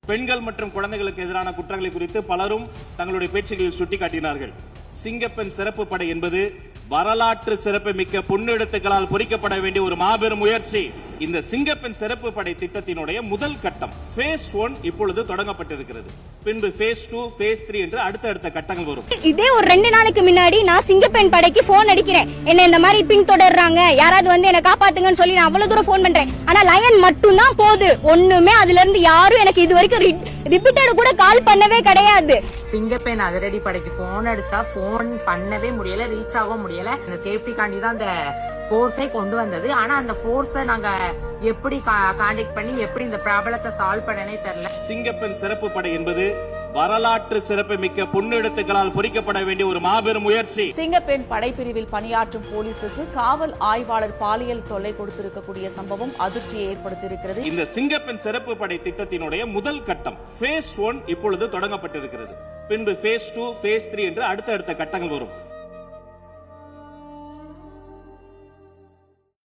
பெண்கள் மற்றும் குழந்தைகளுக்கு எதிரான குற்றங்களை குறித்து பலரும் தங்களுடைய பேச்சுகளில் சுட்டிக்காட்டினார்கள். சிங்கப்பெண் சிறப்பு படை என்பது வரலாற்று சிறப்பு மிக்க பொன்னெழுத்துக்களால் பொறிக்கப்பட வேண்டிய ஒரு மாபெரும் முயற்சி. இந்த சிங்கப்பெண் சிறப்பு படை திட்டத்தினுடைய முதல் கட்டம் phase 1 இப்பொழுது தொடங்கப்பட்டிருக்கிறது. பின்பு phase 2, phase 3 என்று அடுத்தடுத்த கட்டங்கள் வரும். இதே ஒரு 2 நாளைக்கு முன்னாடி நான் சிங்கப்பெண் படைக்கு போன் அடிக்கிறேன். என்ன இந்த மாதிரி பின் தொடர்றாங்க, யாராவது வந்து என்ன காப்பாத்துங்கன்னு சொல்லி நான் அவ்வளவு தூரம் போன் பண்றேன். ஆனா லயன் மட்டும் தான் போகுது. ஒண்ணுமே அதுல இருந்து யாரும் எனக்கு இது வரைக்கும் ரிப்பீட்டட் கூட கால் பண்ணவே கிடையாது. சிங்கப்பெண் அதிரடி படைக்கு போன் அடிச்சா போன் பண்ணவே முடியல, ரீச் ஆக முடியல. இந்த சேஃப்டிகாண்டி தான் அந்த போர்ஸை கொண்டு வந்தது. ஆனா அந்த போர்ஸை நாங்க எப்படி கான்டாக்ட் பண்ணி எப்படி இந்த ப்ராப்ளத்தை சால்வ் பண்ணனே தெரியல. சிங்கப்பெண் சிறப்பு படை என்பது வரலாற்று சிறப்பு மிக்க பொன்னெழுத்துக்களால் பொறிக்கப்பட வேண்டிய ஒரு மாபெரும் முயற்சி. சிங்கப்பெண் படைப்பிரிவில் பணியாற்றும் போலீசுக்கு காவல் ஆய்வாளர் பாலியல் தொல்லை கொடுத்திருக்கக்கூடிய சம்பவம் அதிர்ச்சியை ஏற்படுத்தியிருக்கிறது. இந்த சிங்கப்பெண் சிறப்பு படை திட்டத்தினுடைய முதல் கட்டம் phase 1 இப்பொழுது தொடங்கப்பட்டிருக்கிறது. பின்பு phase 2, phase 3 என்று அடுத்தடுத்த கட்டங்கள் வரும்.